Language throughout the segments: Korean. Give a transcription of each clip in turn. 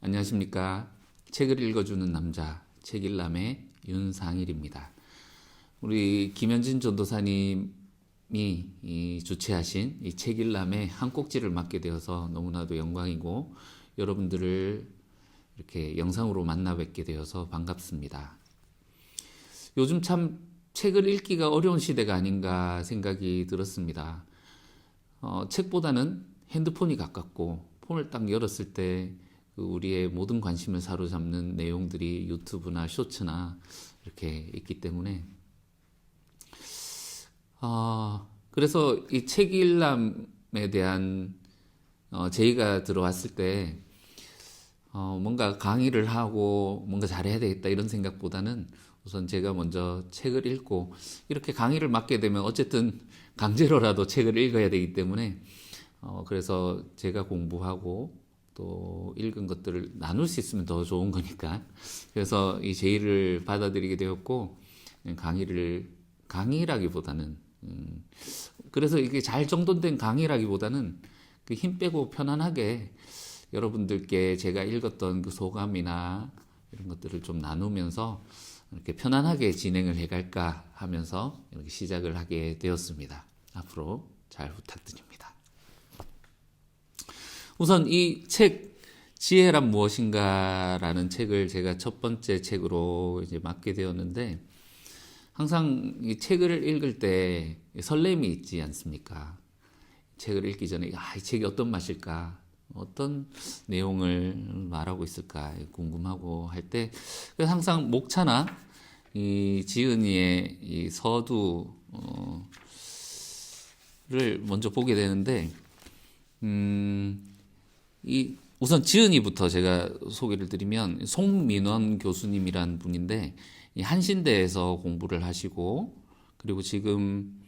안녕하십니까. 책을 읽어주는 남자, 책일남의 윤상일입니다. 우리 김현진 전도사님이 주최하신 이 책일남의 한 꼭지를 맡게 되어서 너무나도 영광이고, 여러분들을 이렇게 영상으로 만나 뵙게 되어서 반갑습니다. 요즘 참 책을 읽기가 어려운 시대가 아닌가 생각이 들었습니다. 책보다는 핸드폰이 가깝고, 폰을 딱 열었을 때 우리의 모든 관심을 사로잡는 내용들이 유튜브나 쇼츠나 이렇게 있기 때문에 그래서 이 책일남에 대한 제의가 들어왔을 때 뭔가 강의를 하고 뭔가 잘해야 되겠다 이런 생각보다는 우선 제가 먼저 책을 읽고, 이렇게 강의를 맡게 되면 어쨌든 강제로라도 책을 읽어야 되기 때문에 그래서 제가 공부하고 또 읽은 것들을 나눌 수 있으면 더 좋은 거니까, 그래서 이 제의를 받아들이게 되었고, 강의라기보다는 그래서 이게 잘 정돈된 강의라기보다는 그 힘 빼고 편안하게 여러분들께 제가 읽었던 그 소감이나 이런 것들을 좀 나누면서 이렇게 편안하게 진행을 해갈까 하면서 이렇게 시작을 하게 되었습니다. 앞으로 잘 부탁드립니다. 우선 이 책 지혜란 무엇인가라는 책을 제가 첫 번째 책으로 이제 맡게 되었는데, 항상 이 책을 읽을 때 설렘이 있지 않습니까? 책을 읽기 전에 이 책이 어떤 맛일까, 어떤 내용을 말하고 있을까 궁금하고 할 때 항상 목차나 이 지은이의 이 서두를 먼저 보게 되는데, 우선 지은이부터 제가 소개를 드리면, 송민원 교수님이란 분인데 이 한신대에서 공부를 하시고, 그리고 지금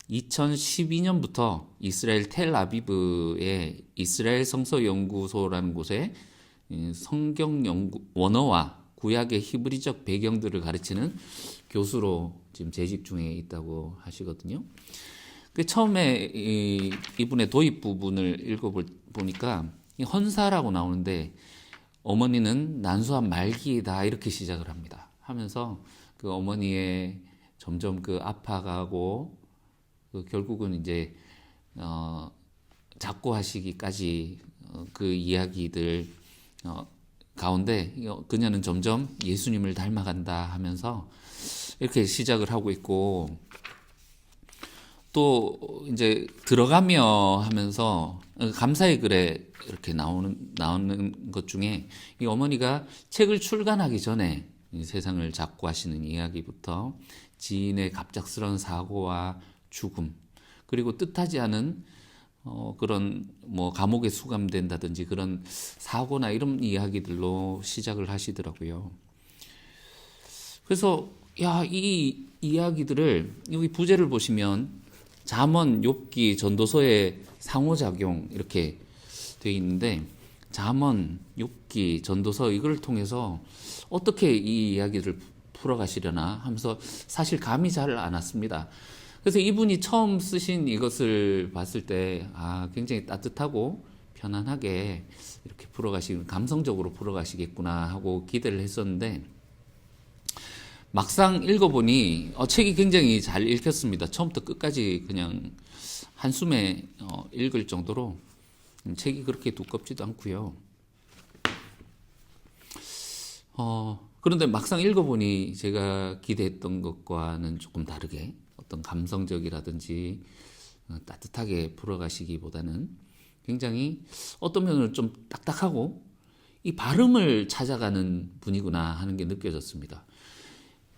2012년부터 이스라엘 텔아비브의 이스라엘 성서연구소라는 곳에 성경 연구 원어와 구약의 히브리적 배경들을 가르치는 교수로 지금 재직 중에 있다고 하시거든요. 처음에 이분의 도입 부분을 읽어보니까 헌사라고 나오는데, 어머니는 난소한 말기이다 이렇게 시작을 합니다. 하면서 그 어머니의 점점 그 아파가고 결국은 이제 작고하시기까지 그 이야기들 가운데 그녀는 점점 예수님을 닮아간다 하면서 이렇게 시작을 하고 있고, 또 이제 들어가며 하면서 감사의 글에 이렇게 나오는 것 중에 이 어머니가 책을 출간하기 전에 이 세상을 작고하시는 이야기부터 지인의 갑작스러운 사고와 죽음, 그리고 뜻하지 않은 그런 뭐 감옥에 수감된다든지 그런 사고나 이런 이야기들로 시작을 하시더라고요. 그래서 이 이야기들을, 여기 부제를 보시면 잠언, 욥기, 전도서의 상호작용 이렇게 되어 있는데, 잠언, 욥기, 전도서 이걸 통해서 어떻게 이 이야기를 풀어가시려나 하면서 사실 감이 잘 안 왔습니다. 그래서 이분이 처음 쓰신 이것을 봤을 때 굉장히 따뜻하고 편안하게 이렇게 감성적으로 풀어가시겠구나 하고 기대를 했었는데, 막상 읽어보니 책이 굉장히 잘 읽혔습니다. 처음부터 끝까지 그냥 한숨에 읽을 정도로 책이 그렇게 두껍지도 않고요. 그런데 막상 읽어보니 제가 기대했던 것과는 조금 다르게 어떤 감성적이라든지 따뜻하게 풀어가시기보다는 굉장히 어떤 면으로 좀 딱딱하고 이 발음을 찾아가는 분이구나 하는 게 느껴졌습니다.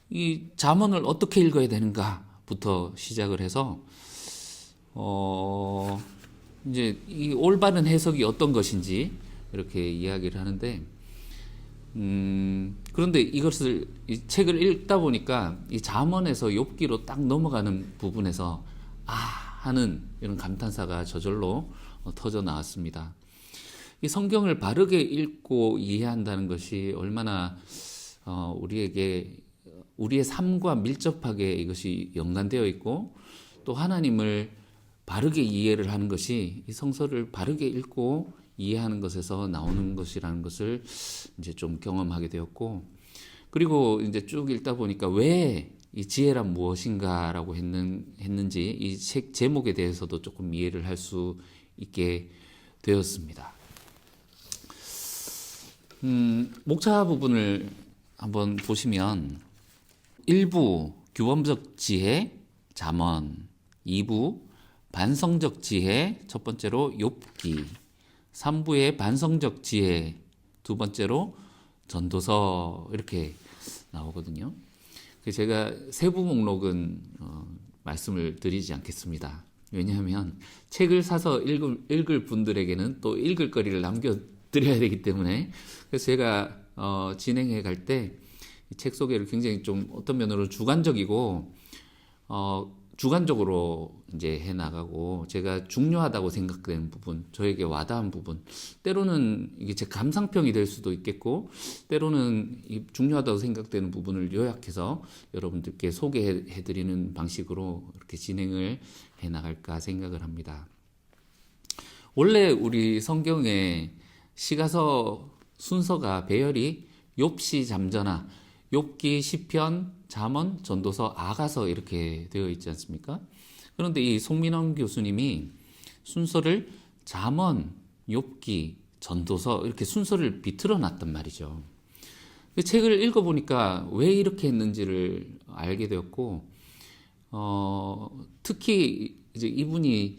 이 잠언을 어떻게 읽어야 되는가부터 시작을 해서 이제 이 올바른 해석이 어떤 것인지 이렇게 이야기를 하는데, 그런데 이 책을 읽다 보니까 이 잠언에서 욥기로 딱 넘어가는 부분에서 하는 이런 감탄사가 저절로 터져 나왔습니다. 이 성경을 바르게 읽고 이해한다는 것이 얼마나 우리의 삶과 밀접하게 이것이 연관되어 있고, 또 하나님을 바르게 이해를 하는 것이 이 성서를 바르게 읽고 이해하는 것에서 나오는 것이라는 것을 이제 좀 경험하게 되었고, 그리고 이제 쭉 읽다 보니까 왜 이 지혜란 무엇인가라고 했는지 이 책 제목에 대해서도 조금 이해를 할 수 있게 되었습니다. 목차 부분을 한번 보시면 1부 규범적 지혜 잠언, 2부 반성적 지혜 첫 번째로 욥기, 3부의 반성적 지혜 두 번째로 전도서 이렇게 나오거든요. 제가 세부 목록은 말씀을 드리지 않겠습니다. 왜냐하면 책을 사서 읽을 분들에게는 또 읽을 거리를 남겨드려야 되기 때문에, 그래서 제가 진행해 갈 때 책 소개를 굉장히 좀 어떤 면으로 주관적으로 이제 해 나가고, 제가 중요하다고 생각되는 부분, 저에게 와닿은 부분, 때로는 이게 제 감상평이 될 수도 있겠고, 때로는 이 중요하다고 생각되는 부분을 요약해서 여러분들께 소개해 드리는 방식으로 이렇게 진행을 해 나갈까 생각을 합니다. 원래 우리 성경의 시가서 순서가 배열이 욥시, 잠전하, 욥기, 시편, 잠언, 전도서, 아가서 이렇게 되어 있지 않습니까? 그런데 이 송민원 교수님이 순서를 잠언, 욥기, 전도서 이렇게 순서를 비틀어 놨단 말이죠. 그 책을 읽어보니까 왜 이렇게 했는지를 알게 되었고, 특히 이제 이분이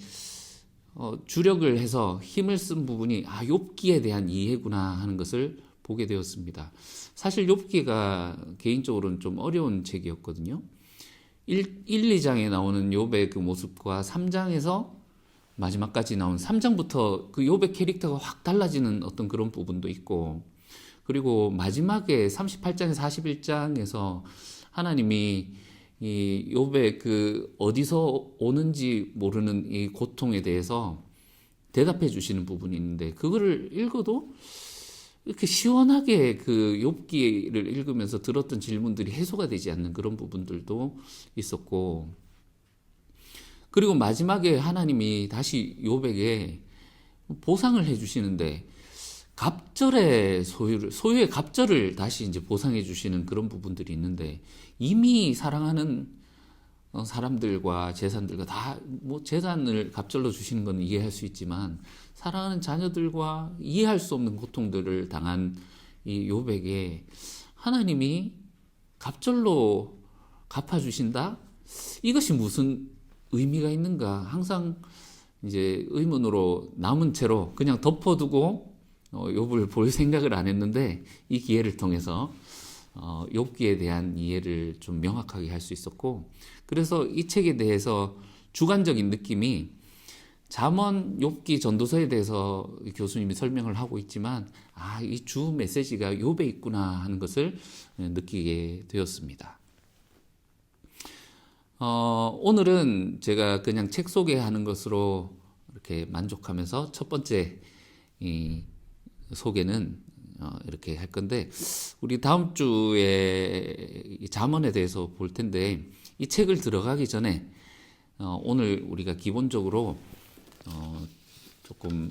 주력을 해서 힘을 쓴 부분이 욥기에 대한 이해구나 하는 것을 보게 되었습니다. 사실 욥기가 개인적으로는 좀 어려운 책이었거든요. 1, 2장에 나오는 욥의 그 모습과 3장에서 마지막까지 나온 3장부터 그 욥의 캐릭터가 확 달라지는 어떤 그런 부분도 있고, 그리고 마지막에 38장에서 41장에서 하나님이 이 욥의 그 어디서 오는지 모르는 이 고통에 대해서 대답해 주시는 부분이 있는데, 그거를 읽어도 이렇게 시원하게 그 욥기를 읽으면서 들었던 질문들이 해소가 되지 않는 그런 부분들도 있었고, 그리고 마지막에 하나님이 다시 욥에게 보상을 해주시는데 갑절의 소유의 갑절을 다시 이제 보상해 주시는 그런 부분들이 있는데, 이미 사랑하는 사람들과 재산들과 다 뭐 재산을 갑절로 주시는 건 이해할 수 있지만, 사랑하는 자녀들과 이해할 수 없는 고통들을 당한 이 욥에게 하나님이 갑절로 갚아주신다? 이것이 무슨 의미가 있는가? 항상 이제 의문으로 남은 채로 그냥 덮어두고 욥을 볼 생각을 안 했는데, 이 기회를 통해서 욥기에 대한 이해를 좀 명확하게 할 수 있었고, 그래서 이 책에 대해서 주관적인 느낌이 잠언, 욥기, 전도서에 대해서 교수님이 설명을 하고 있지만, 이 주 메시지가 욥에 있구나 하는 것을 느끼게 되었습니다. 오늘은 제가 그냥 책 소개하는 것으로 이렇게 만족하면서 첫 번째 이 소개는 이렇게 할 건데, 우리 다음 주에 잠언에 대해서 볼 텐데, 이 책을 들어가기 전에 오늘 우리가 기본적으로 조금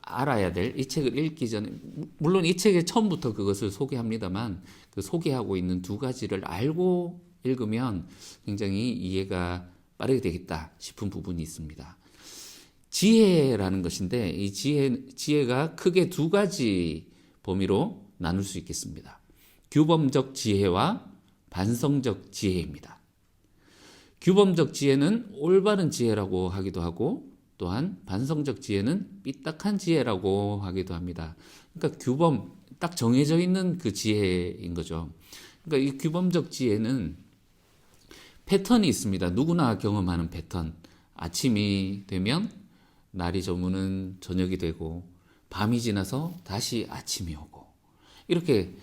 알아야 될, 이 책을 읽기 전에, 물론 이 책의 처음부터 그것을 소개합니다만, 그 소개하고 있는 두 가지를 알고 읽으면 굉장히 이해가 빠르게 되겠다 싶은 부분이 있습니다. 지혜라는 것인데, 이 지혜가 크게 두 가지 범위로 나눌 수 있겠습니다. 규범적 지혜와 반성적 지혜입니다. 규범적 지혜는 올바른 지혜라고 하기도 하고, 또한 반성적 지혜는 삐딱한 지혜라고 하기도 합니다. 그러니까 규범, 딱 정해져 있는 그 지혜인 거죠. 그러니까 이 규범적 지혜는 패턴이 있습니다. 누구나 경험하는 패턴. 아침이 되면 날이 저무는 저녁이 되고, 밤이 지나서 다시 아침이 오고, 이렇게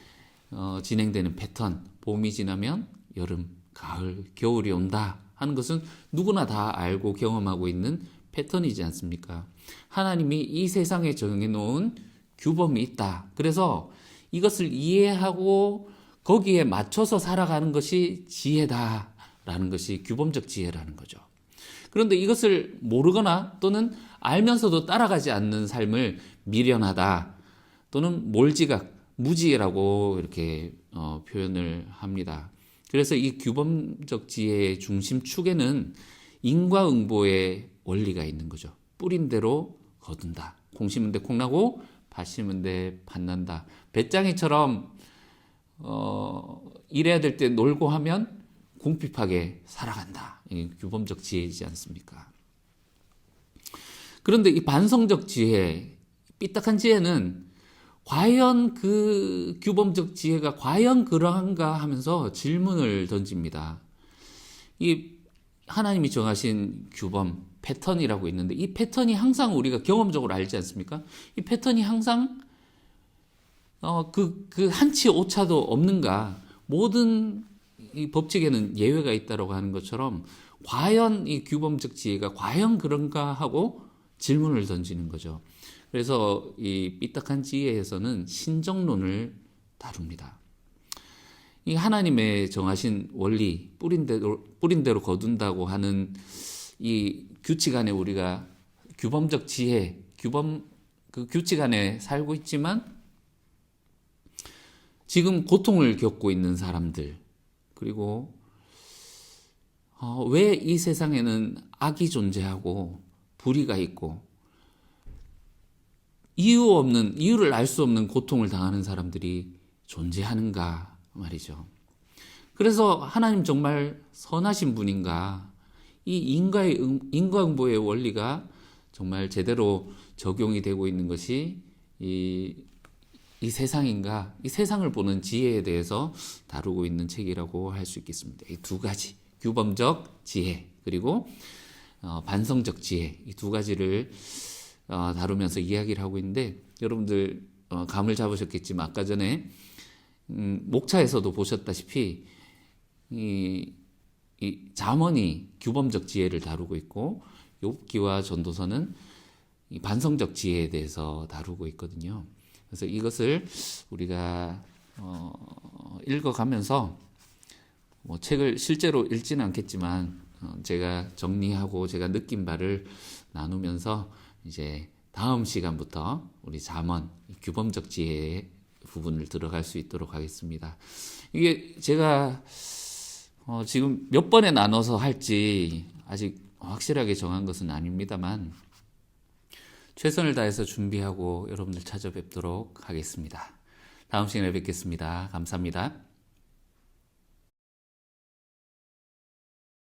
진행되는 패턴. 봄이 지나면 여름, 가을, 겨울이 온다 하는 것은 누구나 다 알고 경험하고 있는 패턴이지 않습니까? 하나님이 이 세상에 정해놓은 규범이 있다. 그래서 이것을 이해하고 거기에 맞춰서 살아가는 것이 지혜다라는 것이 규범적 지혜라는 거죠. 그런데 이것을 모르거나 또는 알면서도 따라가지 않는 삶을 미련하다 또는 몰지각, 무지라고 이렇게 표현을 합니다. 그래서 이 규범적 지혜의 중심축에는 인과응보의 원리가 있는 거죠. 뿌린 대로 거둔다. 콩 심은 데 콩 나고 밭 심은 데 밭 난다. 배짱이처럼 일해야 될 때 놀고 하면 궁핍하게 살아간다. 이게 규범적 지혜이지 않습니까? 그런데 이 반성적 지혜, 삐딱한 지혜는 과연 그 규범적 지혜가 과연 그러한가 하면서 질문을 던집니다. 이 하나님이 정하신 규범, 패턴이라고 있는데 이 패턴이 항상 우리가 경험적으로 알지 않습니까? 이 패턴이 항상 그 한치 오차도 없는가? 모든 이 법칙에는 예외가 있다고 하는 것처럼 과연 이 규범적 지혜가 과연 그런가 하고 질문을 던지는 거죠. 그래서 이 삐딱한 지혜에서는 신정론을 다룹니다. 이 하나님의 정하신 원리, 뿌린 대로 거둔다고 하는 이 규칙 안에 우리가 규범적 지혜, 그 규칙 안에 살고 있지만 지금 고통을 겪고 있는 사람들, 그리고 왜 이 세상에는 악이 존재하고 불의가 있고 이유를 알 수 없는 고통을 당하는 사람들이 존재하는가 말이죠. 그래서 하나님 정말 선하신 분인가? 이 인과응보의 원리가 정말 제대로 적용이 되고 있는 것이 이 세상인가? 이 세상을 보는 지혜에 대해서 다루고 있는 책이라고 할 수 있겠습니다. 이 두 가지, 규범적 지혜 그리고 반성적 지혜, 이 두 가지를 다루면서 이야기를 하고 있는데 여러분들 감을 잡으셨겠지만 아까 전에 목차에서도 보셨다시피 이 잠언이 규범적 지혜를 다루고 있고 욥기와 전도서는 이 반성적 지혜에 대해서 다루고 있거든요. 그래서 이것을 우리가 읽어가면서 뭐 책을 실제로 읽지는 않겠지만 제가 정리하고 제가 느낀 바를 나누면서 이제 다음 시간부터 우리 잠언 규범적 지혜의 부분을 들어갈 수 있도록 하겠습니다. 이게 제가 지금 몇 번에 나눠서 할지 아직 확실하게 정한 것은 아닙니다만 최선을 다해서 준비하고 여러분들 찾아뵙도록 하겠습니다. 다음 시간에 뵙겠습니다. 감사합니다.